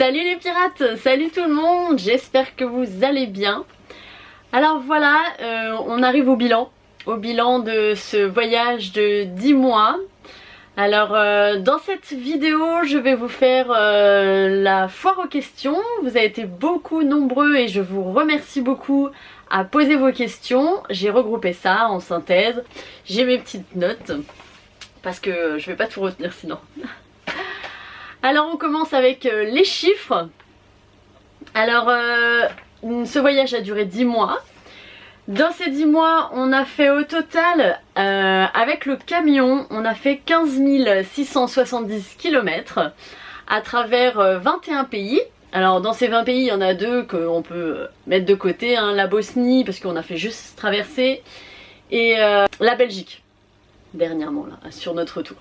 Salut les pirates, salut tout le monde, j'espère que vous allez bien. Alors voilà, on arrive au bilan de ce voyage de 10 mois. Alors dans cette vidéo, je vais vous faire la foire aux questions. Vous avez été beaucoup nombreux et je vous remercie beaucoup à poser vos questions. J'ai regroupé ça en synthèse. J'ai mes petites notes parce que je vais pas tout retenir sinon. Alors on commence avec les chiffres. Alors ce voyage a duré 10 mois. Dans ces 10 mois, on a fait au total, avec le camion, on a fait 15 670 km à travers 21 pays. Alors dans ces 20 pays, il y en a deux qu'on peut mettre de côté, hein, la Bosnie parce qu'on a fait juste traverser, et la Belgique, dernièrement là, sur notre retour.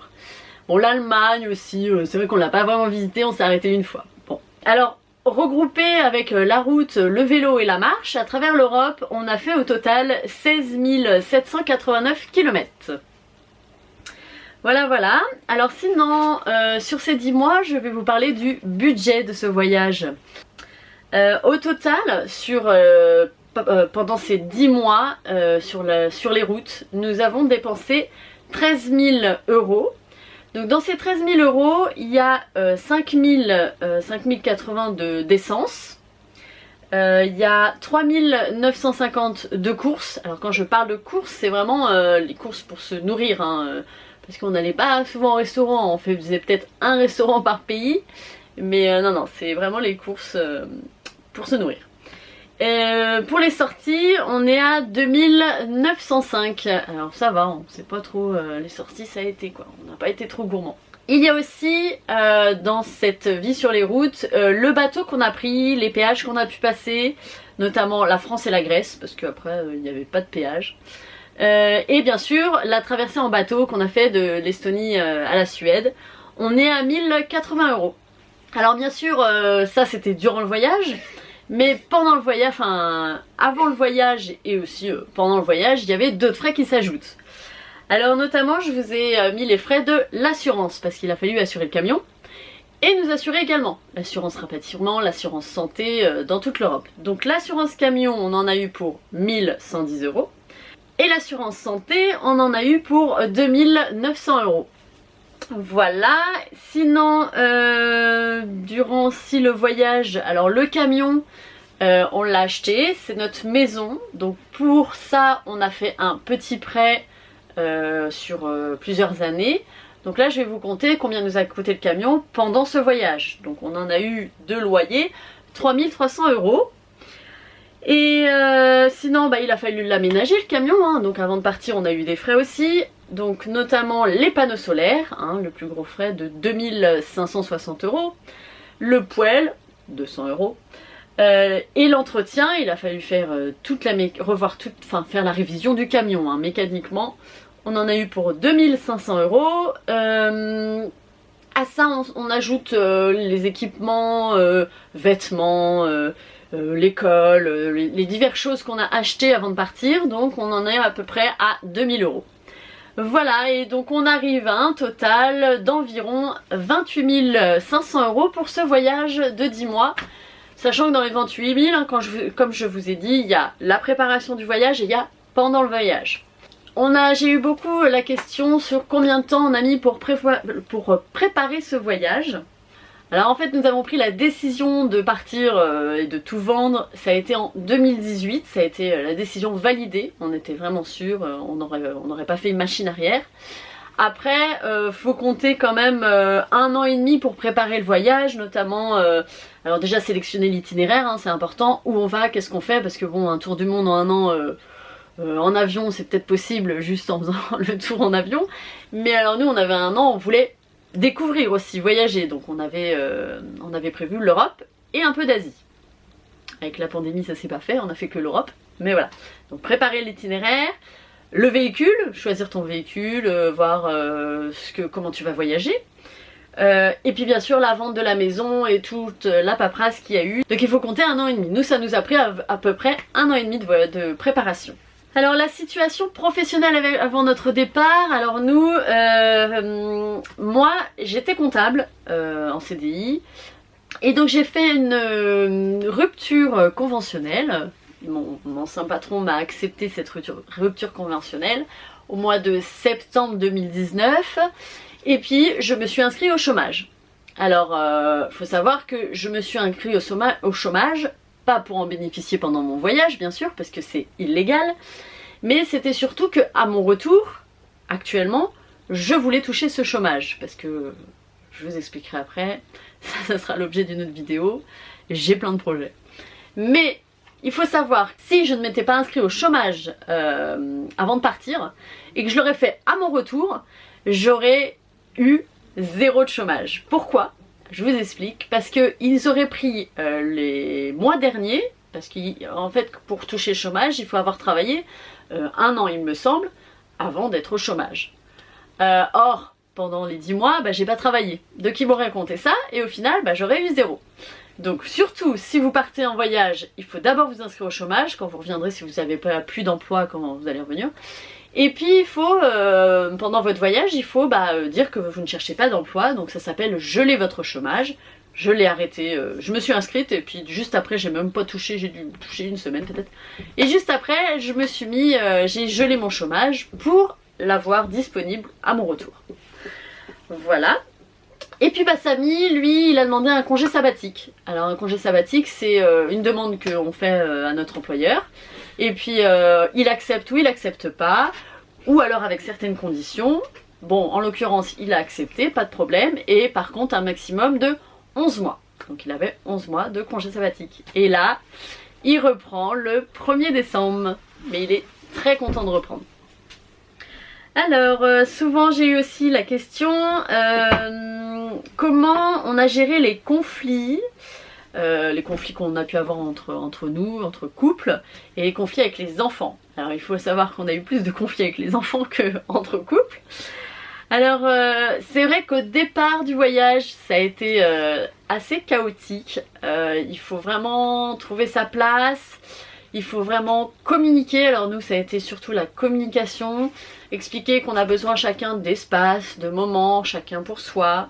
Bon, l'Allemagne aussi, c'est vrai qu'on l'a pas vraiment visité, on s'est arrêté une fois. Bon, alors regroupé avec la route, le vélo et la marche, à travers l'Europe, on a fait au total 16 789 km. Voilà. Alors sinon, sur ces 10 mois, je vais vous parler du budget de ce voyage. Au total, pendant ces 10 mois, sur les routes, nous avons dépensé 13 000 euros. Donc dans ces 13 000 euros, il y a 5 080 d'essence, il y a 3 950 de courses. Alors quand je parle de courses, c'est vraiment les courses pour se nourrir, hein, parce qu'on n'allait pas souvent au restaurant, on faisait peut-être un restaurant par pays, mais non, c'est vraiment les courses pour se nourrir. Pour les sorties, on est à 2905. Alors ça va, on sait pas trop les sorties, ça a été quoi. On n'a pas été trop gourmand. Il y a aussi dans cette vie sur les routes le bateau qu'on a pris, les péages qu'on a pu passer, notamment la France et la Grèce, parce qu'après il n'y avait pas de péage. Et bien sûr la traversée en bateau qu'on a fait de l'Estonie à la Suède. On est à 1080 euros. Alors bien sûr ça c'était durant le voyage. Mais pendant le voyage, enfin avant le voyage et aussi pendant le voyage, il y avait d'autres frais qui s'ajoutent. Alors notamment je vous ai mis les frais de l'assurance parce qu'il a fallu assurer le camion et nous assurer également l'assurance rapatriement, l'assurance santé dans toute l'Europe. Donc l'assurance camion on en a eu pour 1110 euros et l'assurance santé on en a eu pour 2900 euros. Voilà, sinon durant aussi le voyage, alors le camion on l'a acheté, c'est notre maison, donc pour ça on a fait un petit prêt sur plusieurs années. Donc là je vais vous compter combien nous a coûté le camion pendant ce voyage. Donc on en a eu de loyer, 3300 euros. Et sinon il a fallu l'aménager le camion, hein. Donc avant de partir on a eu des frais aussi. Donc notamment les panneaux solaires, hein, le plus gros frais de 2560 euros, le poêle, 200 euros, et l'entretien, il a fallu faire faire la révision du camion, hein, mécaniquement, on en a eu pour 2500 euros. À ça on ajoute les équipements, vêtements, l'école, les diverses choses qu'on a achetées avant de partir, donc on en est à peu près à 2000 euros. Voilà, et donc on arrive à un total d'environ 28 500 euros pour ce voyage de 10 mois. Sachant que dans les 28 000, hein, comme je vous ai dit, il y a la préparation du voyage et il y a pendant le voyage. J'ai eu beaucoup la question sur combien de temps on a mis pour préparer ce voyage. Alors en fait nous avons pris la décision de partir et de tout vendre, ça a été en 2018, ça a été la décision validée, on était vraiment sûr, on n'aurait pas fait une machine arrière. Après faut compter quand même 1 an et demi pour préparer le voyage, notamment alors déjà sélectionner l'itinéraire, hein, c'est important, où on va, qu'est-ce qu'on fait, parce que bon un tour du monde en 1 an en avion c'est peut-être possible juste en faisant le tour en avion, mais alors nous on avait 1 an, on voulait découvrir aussi, voyager, donc on avait prévu l'Europe et un peu d'Asie. Avec la pandémie ça s'est pas fait, on a fait que l'Europe, mais voilà. Donc préparer l'itinéraire, le véhicule, choisir ton véhicule, voir comment tu vas voyager, et puis bien sûr la vente de la maison et toute la paperasse qu'il y a eu. Donc il faut compter 1 an et demi, nous ça nous a pris à peu près 1 an et demi de préparation. Alors la situation professionnelle avant notre départ, alors nous, moi j'étais comptable en CDI, Et donc j'ai fait une rupture conventionnelle. Mon ancien patron m'a accepté cette rupture conventionnelle au mois de septembre 2019. Et puis je me suis inscrite au chômage. Alors faut savoir que je me suis inscrite au chômage, pas pour en bénéficier pendant mon voyage bien sûr, parce que c'est illégal, mais c'était surtout que à mon retour, actuellement, je voulais toucher ce chômage, parce que je vous expliquerai après, ça sera l'objet d'une autre vidéo, j'ai plein de projets. Mais il faut savoir, si je ne m'étais pas inscrit au chômage avant de partir, et que je l'aurais fait à mon retour, j'aurais eu 0 de chômage. Pourquoi? Je vous explique. Parce qu'ils auraient pris les mois derniers, parce qu'en fait pour toucher le chômage, il faut avoir travaillé 1 an il me semble, avant d'être au chômage. Or, pendant les 10 mois, j'ai pas travaillé. Donc ils m'auraient compté ça, et au final, j'aurais eu 0. Donc surtout, si vous partez en voyage, il faut d'abord vous inscrire au chômage, quand vous reviendrez, si vous n'avez pas plus d'emploi, quand vous allez revenir. Et puis il faut, pendant votre voyage, il faut dire que vous ne cherchez pas d'emploi, donc ça s'appelle geler votre chômage. Je l'ai arrêté, je me suis inscrite et puis juste après j'ai même pas touché, j'ai dû toucher 1 semaine peut-être. Et juste après je me suis mis, j'ai gelé mon chômage pour l'avoir disponible à mon retour. Voilà. Et puis Samy, lui, il a demandé un congé sabbatique. Alors un congé sabbatique, c'est une demande qu'on fait à notre employeur. Et puis il accepte ou il accepte pas, ou alors avec certaines conditions. Bon, en l'occurrence, il a accepté, pas de problème. Et par contre, un maximum de 11 mois. Donc il avait 11 mois de congé sabbatique. Et là, il reprend le 1er décembre. Mais il est très content de reprendre. Alors, souvent j'ai eu aussi la question comment on a géré les conflits qu'on a pu avoir entre nous, entre couples, et les conflits avec les enfants. Alors il faut savoir qu'on a eu plus de conflits avec les enfants qu'entre couples. Alors c'est vrai qu'au départ du voyage, ça a été assez chaotique. Il faut vraiment trouver sa place. Il faut vraiment communiquer. Alors nous, ça a été surtout la communication. Expliquer qu'on a besoin chacun d'espace, de moments, chacun pour soi.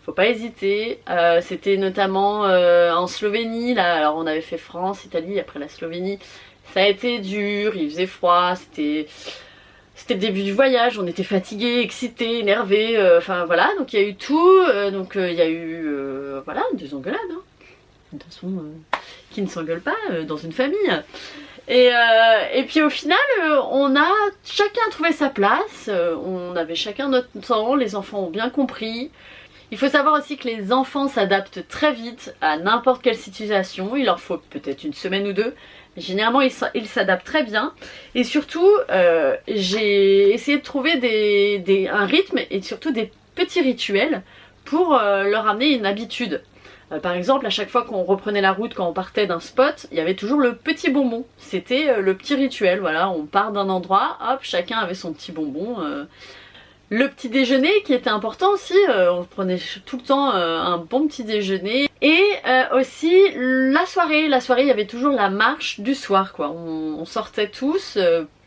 Faut pas hésiter. C'était notamment en Slovénie. Là, alors on avait fait France, Italie, après la Slovénie. Ça a été dur, il faisait froid, c'était le début du voyage. On était fatigués, excités, énervés. Enfin voilà, donc il y a eu tout. Il y a eu voilà, des engueulades. Hein. De toute façon, qui ne s'engueule pas dans une famille. Et puis au final, on a chacun trouvé sa place, on avait chacun notre temps, les enfants ont bien compris. Il faut savoir aussi que les enfants s'adaptent très vite à n'importe quelle situation, il leur faut peut-être 1 semaine ou 2, mais généralement ils s'adaptent très bien. Et surtout, j'ai essayé de trouver un rythme et surtout des petits rituels pour leur amener une habitude. Par exemple, à chaque fois qu'on reprenait la route, quand on partait d'un spot, il y avait toujours le petit bonbon. C'était le petit rituel, voilà, on part d'un endroit, hop, chacun avait son petit bonbon. Le petit déjeuner qui était important aussi, on prenait tout le temps un bon petit déjeuner. Et aussi la soirée, il y avait toujours la marche du soir, quoi. On sortait tous,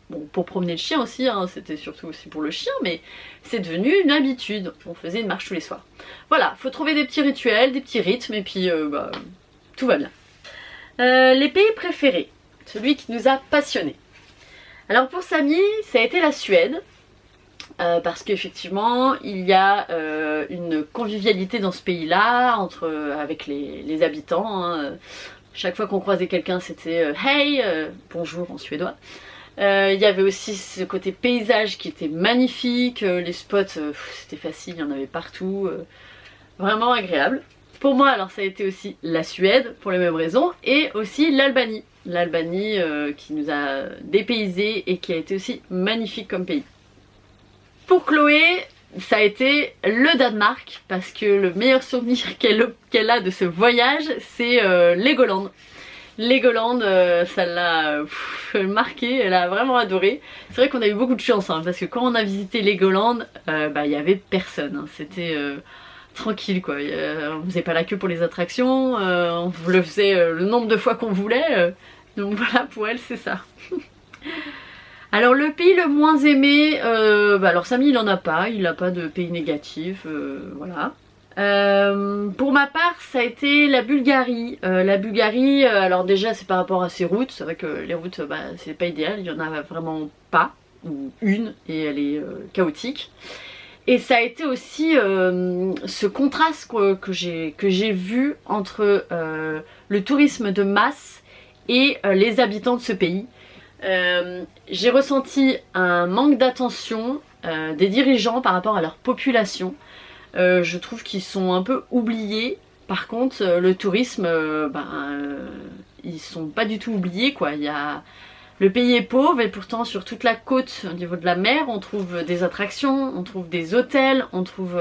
bon, pour promener le chien aussi, hein, c'était surtout aussi pour le chien, mais c'est devenu une habitude. On faisait une marche tous les soirs. Voilà, faut trouver des petits rituels, des petits rythmes, et puis tout va bien. Les pays préférés, celui qui nous a passionnés. Alors pour Samy, ça a été la Suède. Parce qu'effectivement il y a une convivialité dans ce pays-là avec les habitants. Hein. Chaque fois qu'on croisait quelqu'un c'était hey, bonjour en suédois. Il y avait aussi ce côté paysage qui était magnifique, les spots c'était facile, il y en avait partout, vraiment agréable. Pour moi alors ça a été aussi la Suède pour les mêmes raisons et aussi l'Albanie. L'Albanie qui nous a dépaysés et qui a été aussi magnifique comme pays. Pour Chloé, ça a été le Danemark parce que le meilleur souvenir qu'elle a de ce voyage, c'est Legoland. Legoland, ça l'a marqué, elle a vraiment adoré. C'est vrai qu'on a eu beaucoup de chance hein, parce que quand on a visité Legoland, il y avait personne. Hein. C'était tranquille quoi. On faisait pas la queue pour les attractions, on le faisait le nombre de fois qu'on voulait. Donc voilà, pour elle c'est ça. Alors le pays le moins aimé, alors Samy il en a pas, il n'a pas de pays négatif, voilà. Pour ma part, ça a été la Bulgarie. La Bulgarie, alors déjà c'est par rapport à ses routes, c'est vrai que les routes c'est pas idéal, il y en a vraiment pas, ou une, et elle est chaotique. Et ça a été aussi ce contraste que j'ai vu entre le tourisme de masse et les habitants de ce pays. J'ai ressenti un manque d'attention des dirigeants par rapport à leur population. Je trouve qu'ils sont un peu oubliés. Par contre, le tourisme, ils sont pas du tout oubliés, quoi. Le pays est pauvre et pourtant sur toute la côte, au niveau de la mer, on trouve des attractions, on trouve des hôtels, on trouve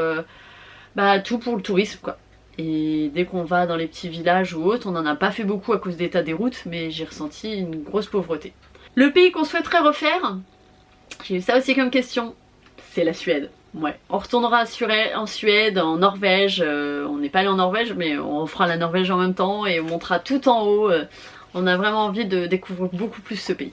tout pour le tourisme, quoi. Et dès qu'on va dans les petits villages ou autres, on n'en a pas fait beaucoup à cause de l'état des routes, mais j'ai ressenti une grosse pauvreté. Le pays qu'on souhaiterait refaire, j'ai eu ça aussi comme question, c'est la Suède. Ouais, on retournera en Suède, en Norvège, on n'est pas allé en Norvège mais on fera la Norvège en même temps et on montera tout en haut, on a vraiment envie de découvrir beaucoup plus ce pays.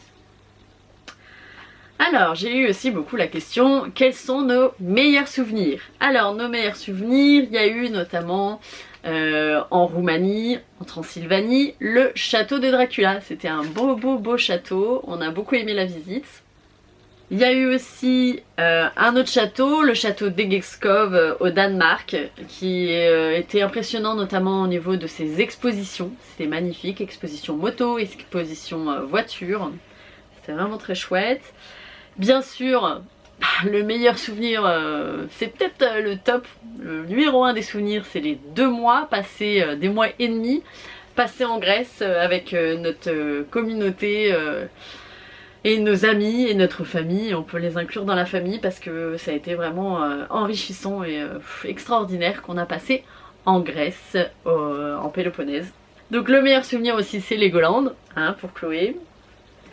Alors j'ai eu aussi beaucoup la question, quels sont nos meilleurs souvenirs? Alors nos meilleurs souvenirs, il y a eu notamment en Roumanie, en Transylvanie, le château de Dracula. C'était un beau château, on a beaucoup aimé la visite. Il y a eu aussi un autre château, le château d'Egeskov au Danemark, qui était impressionnant notamment au niveau de ses expositions. C'était magnifique, exposition moto, exposition voiture. C'était vraiment très chouette. Bien sûr, le meilleur souvenir, c'est peut-être le top, le numéro 1 des souvenirs, c'est les 2 mois passés, des mois et demi, passés en Grèce avec notre communauté et nos amis et notre famille. On peut les inclure dans la famille parce que ça a été vraiment enrichissant et extraordinaire qu'on a passé en Grèce, en Péloponnèse. Donc le meilleur souvenir aussi c'est Legoland, hein, pour Chloé.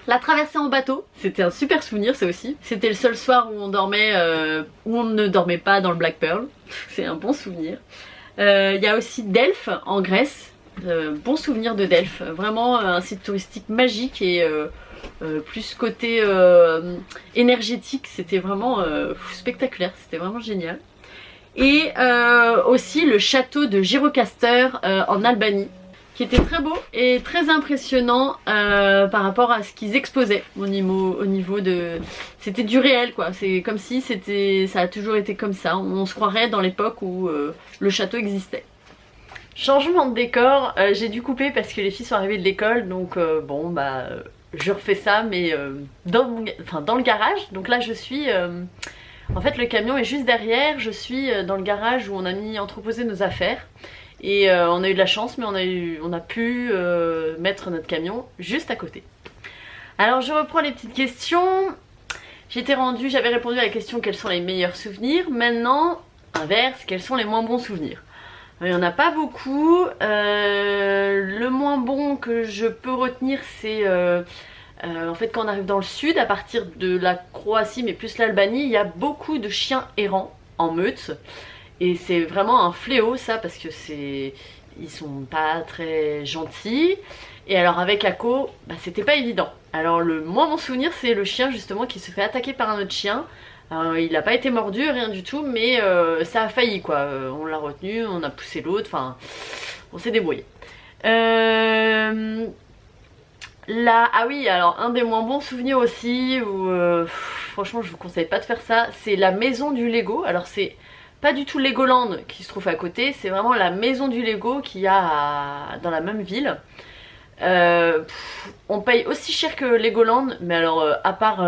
La traversée en bateau, c'était un super souvenir ça aussi. C'était le seul soir où on dormait, où on ne dormait pas dans le Black Pearl. C'est un bon souvenir. Il y a aussi Delphes en Grèce. Bon souvenir de Delphes. Vraiment un site touristique magique et plus côté énergétique. C'était vraiment spectaculaire. C'était vraiment génial. Et aussi le château de Gjirokastër en Albanie, qui était très beau et très impressionnant par rapport à ce qu'ils exposaient au niveau de... C'était du réel quoi, c'est comme si ça a toujours été comme ça, on se croirait dans l'époque où le château existait. Changement de décor, j'ai dû couper parce que les filles sont arrivées de l'école, donc je refais ça mais dans le garage. Donc là je suis... en fait le camion est juste derrière, je suis dans le garage où on a entreposé nos affaires. Et on a eu de la chance mais on a pu mettre notre camion juste à côté. Alors je reprends les petites questions. J'avais répondu à la question quels sont les meilleurs souvenirs. Maintenant, inverse, quels sont les moins bons souvenirs. Il n'y en a pas beaucoup. Le moins bon que je peux retenir c'est en fait quand on arrive dans le sud, à partir de la Croatie mais plus l'Albanie, il y a beaucoup de chiens errants en meute. Et c'est vraiment un fléau ça parce que ils sont pas très gentils. Et alors avec Ako, c'était pas évident. Alors le moins bon souvenir c'est le chien justement qui se fait attaquer par un autre chien. Alors, il n'a pas été mordu, rien du tout, mais ça a failli quoi. On l'a retenu, on a poussé l'autre, enfin on s'est débrouillé. Ah oui, alors un des moins bons souvenirs aussi, où franchement je vous conseille pas de faire ça, c'est la maison du Lego. Alors c'est pas du tout Legoland qui se trouve à côté, c'est vraiment la maison du Lego qu'il y a dans la même ville. On paye aussi cher que Legoland, mais alors à part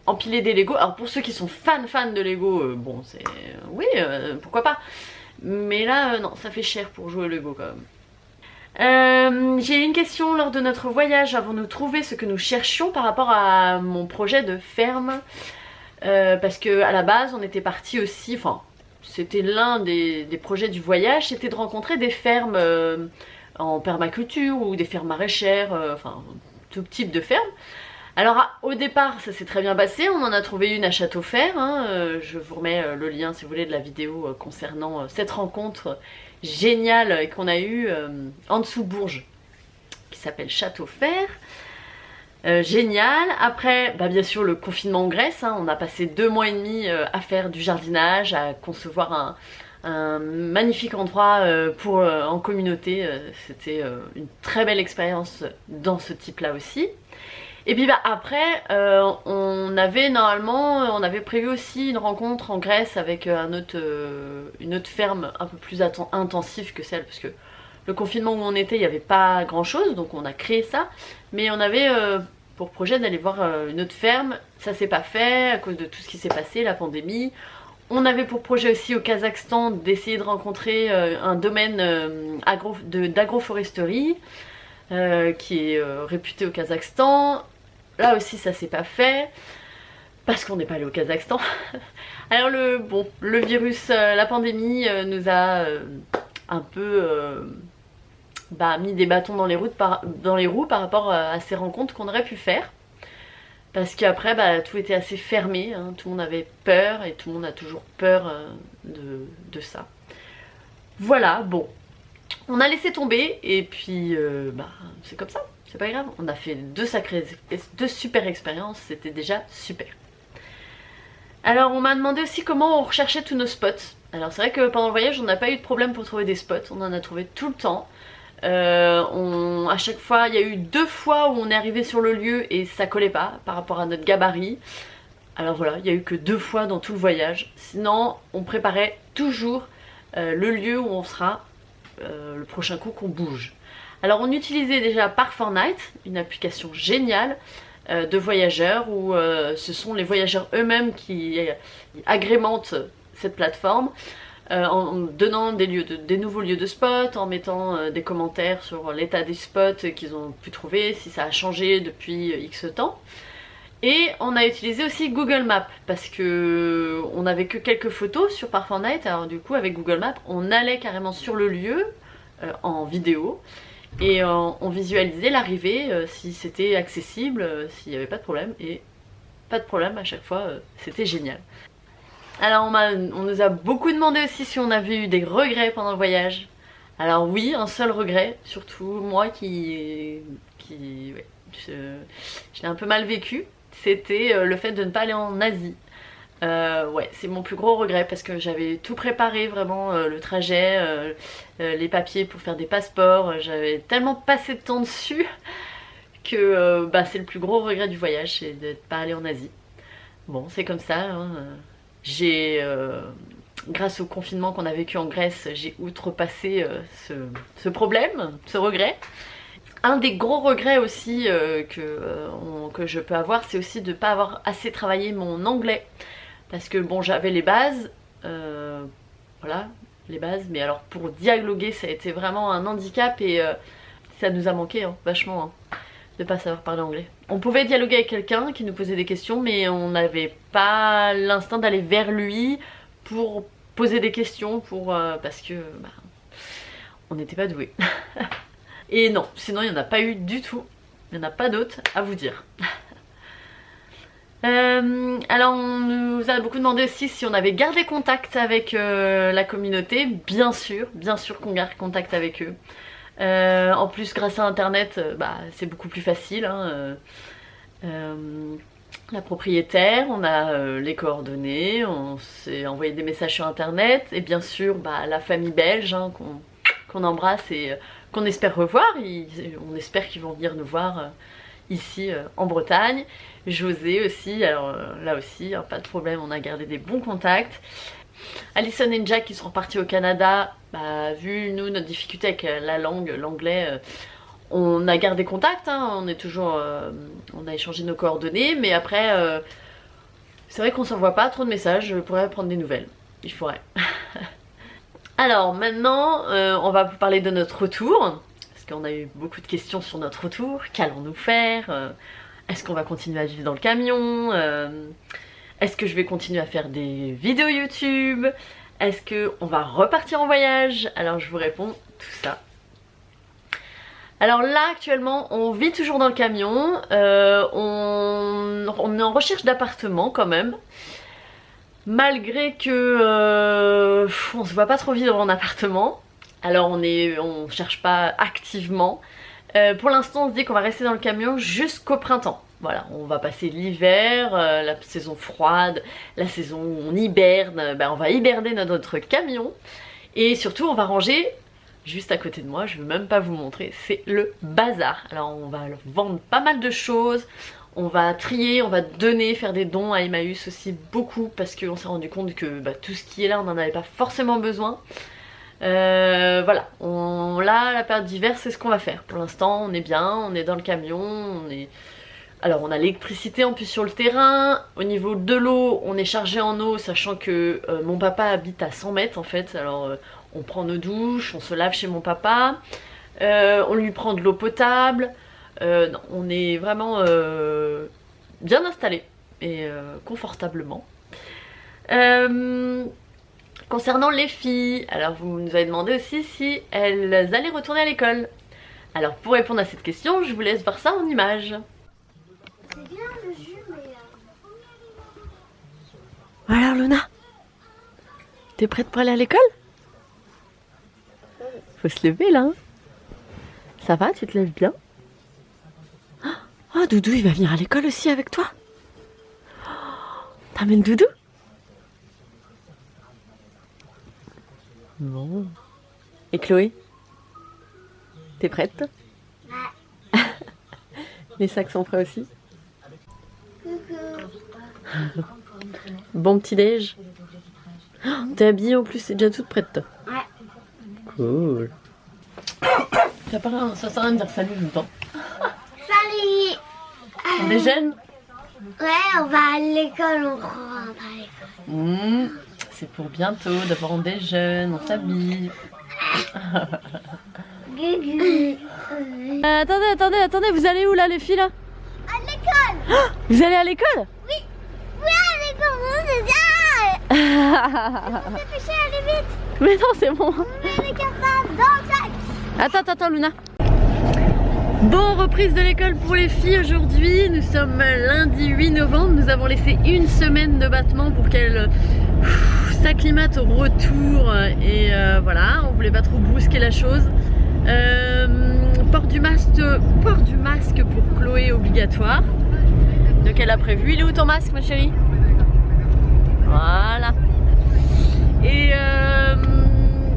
empiler des Lego, alors pour ceux qui sont fans de Lego, bon c'est... oui, pourquoi pas. Mais là, non, ça fait cher pour jouer au Lego quand même. J'ai eu une question lors de notre voyage, avons-nous trouvé ce que nous cherchions par rapport à mon projet de ferme, parce que à la base on était parti aussi, enfin c'était l'un des projets du voyage, c'était de rencontrer des fermes en permaculture ou des fermes maraîchères, enfin tout type de ferme. Alors au départ ça s'est très bien passé, on en a trouvé une à Châteaufers, hein, je vous remets le lien si vous voulez de la vidéo concernant cette rencontre géniale qu'on a eue en dessous Bourges, qui s'appelle Châteaufers. Génial. Après bien sûr le confinement en Grèce, hein, on a passé 2 mois et demi à faire du jardinage, à concevoir un magnifique endroit en communauté. C'était une très belle expérience dans ce type-là aussi. Et puis après, on avait prévu aussi une rencontre en Grèce avec une autre ferme un peu plus intensive que celle, parce que le confinement où on était, il n'y avait pas grand chose, donc on a créé ça. Mais on avait pour projet d'aller voir une autre ferme. Ça s'est pas fait à cause de tout ce qui s'est passé, la pandémie. On avait pour projet aussi au Kazakhstan d'essayer de rencontrer un domaine d'agroforesterie qui est réputé au Kazakhstan. Là aussi ça s'est pas fait parce qu'on n'est pas allé au Kazakhstan. Alors le virus, la pandémie nous a un peu mis des bâtons dans les roues par rapport à ces rencontres qu'on aurait pu faire. Parce qu'après, tout était assez fermé, hein. Tout le monde avait peur et tout le monde a toujours peur de ça. Voilà, bon. On a laissé tomber et puis c'est comme ça, c'est pas grave. On a fait deux super expériences, c'était déjà super. Alors on m'a demandé aussi comment on recherchait tous nos spots. Alors c'est vrai que pendant le voyage on n'a pas eu de problème pour trouver des spots, on en a trouvé tout le temps. À chaque fois, il y a eu 2 fois où on est arrivé sur le lieu et ça collait pas par rapport à notre gabarit. Alors voilà, il y a eu que 2 fois dans tout le voyage. Sinon, on préparait toujours le lieu où on sera le prochain coup qu'on bouge. Alors on utilisait déjà Park4Night, une application géniale de voyageurs où ce sont les voyageurs eux-mêmes qui agrémentent cette plateforme. En donnant des nouveaux lieux de spot, en mettant des commentaires sur l'état des spots qu'ils ont pu trouver, si ça a changé depuis X temps. Et on a utilisé aussi Google Maps parce que on n'avait que quelques photos sur Park4Night, alors du coup avec Google Maps on allait carrément sur le lieu en vidéo et on visualisait l'arrivée si c'était accessible, s'il n'y avait pas de problème, et pas de problème à chaque fois, c'était génial. Alors on nous a beaucoup demandé aussi si on avait eu des regrets pendant le voyage. Alors oui, un seul regret, surtout moi je l'ai un peu mal vécu, c'était le fait de ne pas aller en Asie. Ouais, c'est mon plus gros regret parce que j'avais tout préparé, vraiment le trajet, les papiers pour faire des passeports, j'avais tellement passé de temps dessus que c'est le plus gros regret du voyage, c'est de ne pas aller en Asie. Bon, c'est comme ça, hein. Grâce au confinement qu'on a vécu en Grèce, j'ai outrepassé ce problème, ce regret. Un des gros regrets aussi que je peux avoir, c'est aussi de ne pas avoir assez travaillé mon anglais. Parce que bon, j'avais les bases, voilà, les bases, mais alors pour dialoguer, ça a été vraiment un handicap et ça nous a manqué vachement. De pas savoir parler anglais. On pouvait dialoguer avec quelqu'un qui nous posait des questions, mais on n'avait pas l'instinct d'aller vers lui pour poser des questions, parce que on n'était pas doués. Et non, sinon il n'y en a pas eu du tout. Il n'y en a pas d'autres à vous dire. Alors on nous a beaucoup demandé aussi si on avait gardé contact avec la communauté. Bien sûr qu'on garde contact avec eux. En plus grâce à internet c'est beaucoup plus facile, hein. La propriétaire, on a les coordonnées, on s'est envoyé des messages sur internet et bien sûr la famille belge, hein, qu'on embrasse et qu'on espère revoir. On espère qu'ils vont venir nous voir ici en Bretagne. José aussi, alors là aussi pas de problème, on a gardé des bons contacts. Alison et Jack qui sont repartis au Canada, vu nous notre difficulté avec la langue, l'anglais, on a gardé contact, hein, on a échangé nos coordonnées, mais après c'est vrai qu'on s'envoie pas trop de messages, je pourrais prendre des nouvelles, il faudrait. Alors maintenant on va vous parler de notre retour, parce qu'on a eu beaucoup de questions sur notre retour. Qu'allons-nous faire, est-ce qu'on va continuer à vivre dans le camion, est-ce que je vais continuer à faire des vidéos YouTube? Est-ce qu'on va repartir en voyage? Alors je vous réponds tout ça. Alors là actuellement on vit toujours dans le camion, on est en recherche d'appartement quand même. Malgré que on se voit pas trop vivre en appartement. Alors on cherche pas activement. Pour l'instant on se dit qu'on va rester dans le camion jusqu'au printemps. Voilà, on va passer l'hiver, la saison froide, la saison où on hiberne, on va hiberner dans notre camion. Et surtout on va ranger juste à côté de moi, je ne veux même pas vous montrer, c'est le bazar. Alors on va vendre pas mal de choses, on va trier, on va donner, faire des dons à Emmaüs aussi beaucoup parce qu'on s'est rendu compte que tout ce qui est là on n'en avait pas forcément besoin. Voilà, là la période d'hiver c'est ce qu'on va faire. Pour l'instant on est bien, on est dans le camion, alors on a l'électricité en plus sur le terrain. Au niveau de l'eau, on est chargé en eau, sachant que mon papa habite à 100 mètres en fait. Alors on prend nos douches, on se lave chez mon papa, on lui prend de l'eau potable. Non, on est vraiment bien installé et confortablement. Concernant les filles, alors vous nous avez demandé aussi si elles allaient retourner à l'école. Alors pour répondre à cette question, je vous laisse voir ça en images. C'est bien le jus, mais... Alors Luna, t'es prête pour aller à l'école? Faut se lever là. Hein. Ça va, tu te lèves bien? Oh, Doudou, il va venir à l'école aussi avec toi. T'amènes Doudou? Bon. Et Chloé? T'es prête? Ouais. Les sacs sont prêts aussi? Bon petit déj. Oh, t'es habillée en plus, c'est déjà toute prête. Ouais. Cool. Ça sert à rien de dire salut tout le temps. Salut. On déjeune? Ouais, on va à l'école, on rentre à l'école. C'est pour bientôt, d'abord on déjeune, on s'habille. Gugu. Attendez, vous allez où là les filles là? À l'école. Vous allez à l'école? Oui. Oui, à l'école, c'est ça. Dépêchez, allez vite. Mais non, c'est bon. On met les cartables dans le sac. Attends Luna. Bon, reprise de l'école pour les filles aujourd'hui. Nous sommes lundi 8 novembre. Nous avons laissé une semaine de battement pour qu'elles s'acclimatent au retour. Et voilà, on voulait pas trop brusquer la chose. Port du masque pour Chloé obligatoire. Donc elle a prévu. Il est où ton masque ma chérie? Voilà.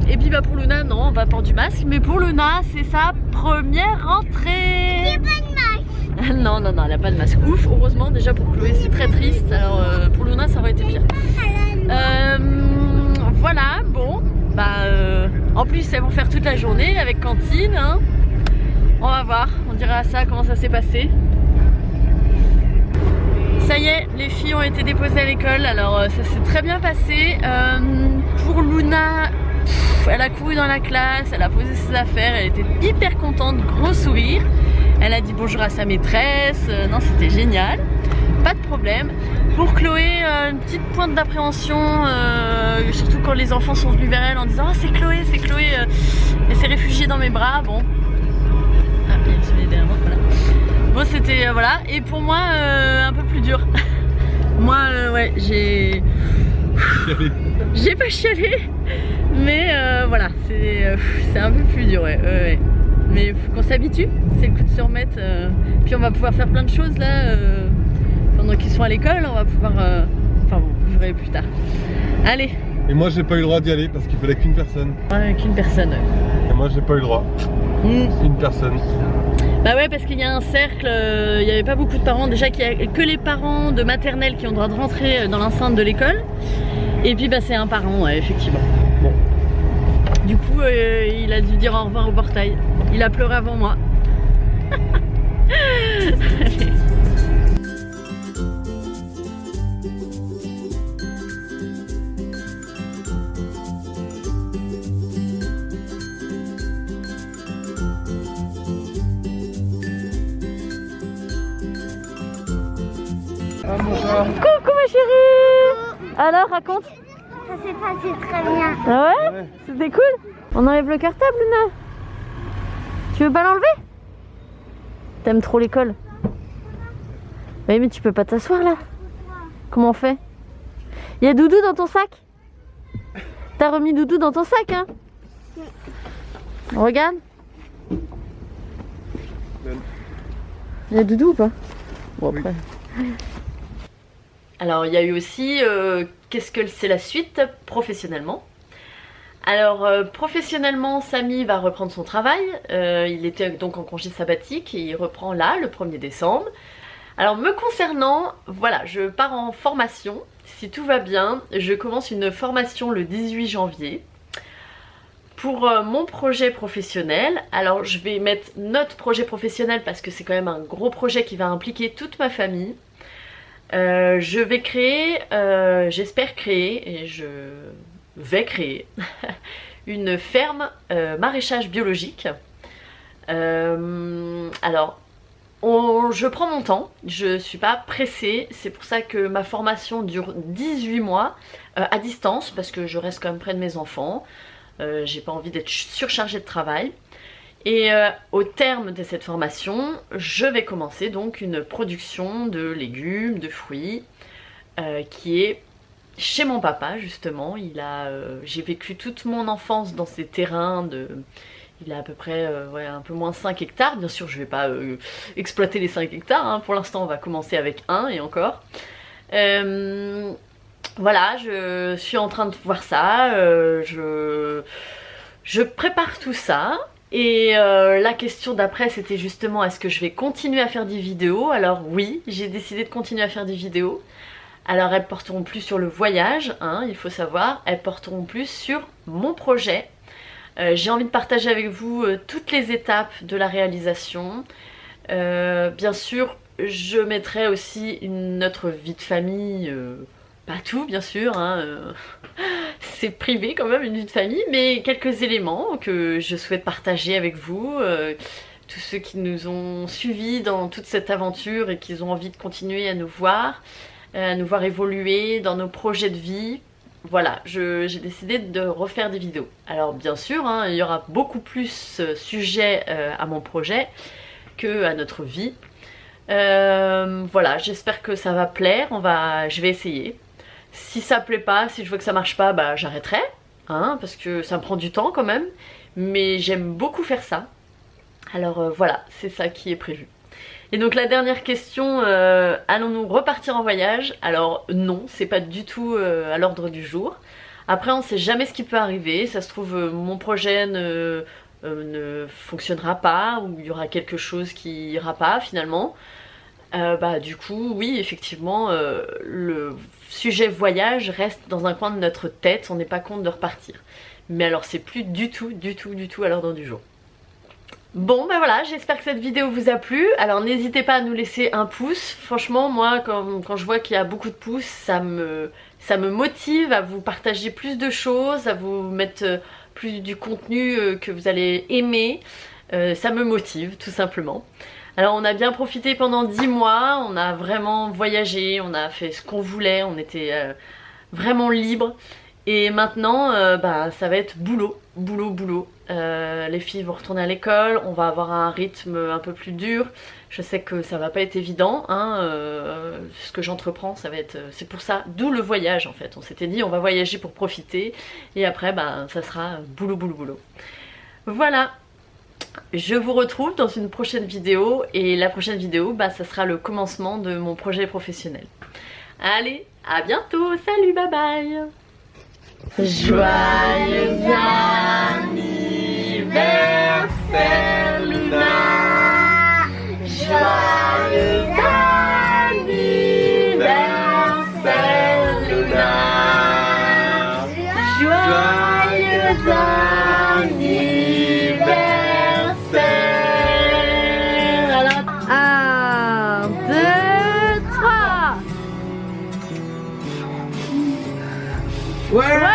Et puis pour Luna, non, on va port du masque. Mais pour Luna, c'est sa première rentrée. Il n'y a pas de masque. Non, elle n'a pas de masque. Ouf, heureusement, déjà pour Chloé, c'est très triste. Alors pour Luna, ça aurait été pire. Voilà, bon. En plus, elles vont faire toute la journée avec cantine. Hein. On va voir, on dira ça, comment ça s'est passé. Ça y est, les filles ont été déposées à l'école. Alors ça s'est très bien passé. Pour Luna, elle a couru dans la classe, elle a posé ses affaires, elle était hyper contente, gros sourire. Elle a dit bonjour à sa maîtresse, non c'était génial, pas de problème. Pour Chloé, une petite pointe d'appréhension, surtout quand les enfants sont venus vers elle en disant « Ah c'est Chloé, elle s'est réfugiée dans mes bras », bon. Ah, il y a le soleil derrière moi, voilà. Bon c'était, voilà, et pour moi, un peu plus dur. Moi, ouais, j'ai pas chialé, mais voilà, c'est un peu plus dur, ouais. Mais faut qu'on s'habitue, c'est le coup de se remettre. Puis on va pouvoir faire plein de choses là, pendant qu'ils sont à l'école, on va pouvoir... Enfin bon, vous verrez plus tard. Allez. Et moi j'ai pas eu le droit d'y aller parce qu'il fallait qu'une personne. Ouais, qu'une personne, ouais. Et moi j'ai pas eu le droit. Une personne. Bah ouais, parce qu'il y a un cercle, il n'y avait pas beaucoup de parents. Déjà qu'il n'y a que les parents de maternelle qui ont le droit de rentrer dans l'enceinte de l'école. Et puis c'est un parent, ouais, effectivement. Bon. Du coup, il a dû dire au revoir au portail. Il a pleuré avant moi. Allez. Coucou ma chérie. Alors raconte. Ça s'est passé très bien. Ah ouais, c'était cool. On enlève le cartable Luna. Tu veux pas l'enlever? T'aimes trop l'école? Oui mais tu peux pas t'asseoir là. Comment on fait? Il y a Doudou dans ton sac? T'as remis Doudou dans ton sac hein? Regarde. Il y a Doudou ou pas? Bon après. Alors il y a eu aussi qu'est-ce que c'est la suite professionnellement. Alors professionnellement, Samy va reprendre son travail. Il était donc en congé sabbatique et il reprend là le 1er décembre. Alors me concernant, voilà, je pars en formation. Si tout va bien, je commence une formation le 18 janvier pour mon projet professionnel. Alors je vais mettre notre projet professionnel parce que c'est quand même un gros projet qui va impliquer toute ma famille. Je vais créer, j'espère créer, et je vais créer une ferme maraîchage biologique. Alors, je prends mon temps, je suis pas pressée, c'est pour ça que ma formation dure 18 mois à distance, parce que je reste quand même près de mes enfants. J'ai pas envie d'être surchargée de travail. Et au terme de cette formation, je vais commencer donc une production de légumes, de fruits, qui est chez mon papa justement. J'ai vécu toute mon enfance dans ces terrains il a à peu près ouais, un peu moins 5 hectares. Bien sûr, je vais pas exploiter les 5 hectares. Hein. Pour l'instant, on va commencer avec 1 et encore. Voilà, je suis en train de voir ça. Je prépare tout ça. Et la question d'après, c'était justement est-ce que je vais continuer à faire des vidéos? Alors oui, j'ai décidé de continuer à faire des vidéos. Alors elles porteront plus sur le voyage, hein, il faut savoir, elles porteront plus sur mon projet. J'ai envie de partager avec vous toutes les étapes de la réalisation. Bien sûr, je mettrai aussi notre vie de famille, pas tout bien sûr, hein, c'est privé quand même une vie de famille, mais quelques éléments que je souhaite partager avec vous. Tous ceux qui nous ont suivis dans toute cette aventure et qui ont envie de continuer à nous voir évoluer dans nos projets de vie. Voilà, j'ai décidé de refaire des vidéos. Alors bien sûr, hein, il y aura beaucoup plus sujet à mon projet que à notre vie. Voilà, j'espère que ça va plaire, je vais essayer. Si ça plaît pas, si je vois que ça marche pas, bah j'arrêterai, hein, parce que ça me prend du temps quand même. Mais j'aime beaucoup faire ça. Alors voilà, c'est ça qui est prévu. Et donc la dernière question, allons-nous repartir en voyage? Alors non, c'est pas du tout à l'ordre du jour. Après on sait jamais ce qui peut arriver, ça se trouve mon projet ne fonctionnera pas, ou il y aura quelque chose qui ira pas finalement. Bah du coup oui effectivement le sujet voyage reste dans un coin de notre tête, on n'est pas compte de repartir. Mais alors c'est plus du tout à l'ordre du jour. Bon bah voilà, j'espère que cette vidéo vous a plu. Alors n'hésitez pas à nous laisser un pouce. Franchement moi quand je vois qu'il y a beaucoup de pouces, ça me motive à vous partager plus de choses, à vous mettre plus du contenu que vous allez aimer. Ça me motive tout simplement. Alors on a bien profité pendant 10 mois, on a vraiment voyagé, on a fait ce qu'on voulait, on était vraiment libre. Et maintenant bah, ça va être boulot. Les filles vont retourner à l'école, on va avoir un rythme un peu plus dur. Je sais que ça va pas être évident, hein, ce que j'entreprends, ça va être, c'est pour ça, d'où le voyage en fait. On s'était dit on va voyager pour profiter et après bah, ça sera boulot. Voilà. Je vous retrouve dans une prochaine vidéo et la prochaine vidéo, bah, ça sera le commencement de mon projet professionnel. Allez, à bientôt, salut, bye bye. Joyeux anniversaire Luna, joyeux anniversaire Luna, joyeux anniversaire. Alors, 1, 2, 3. Ouais.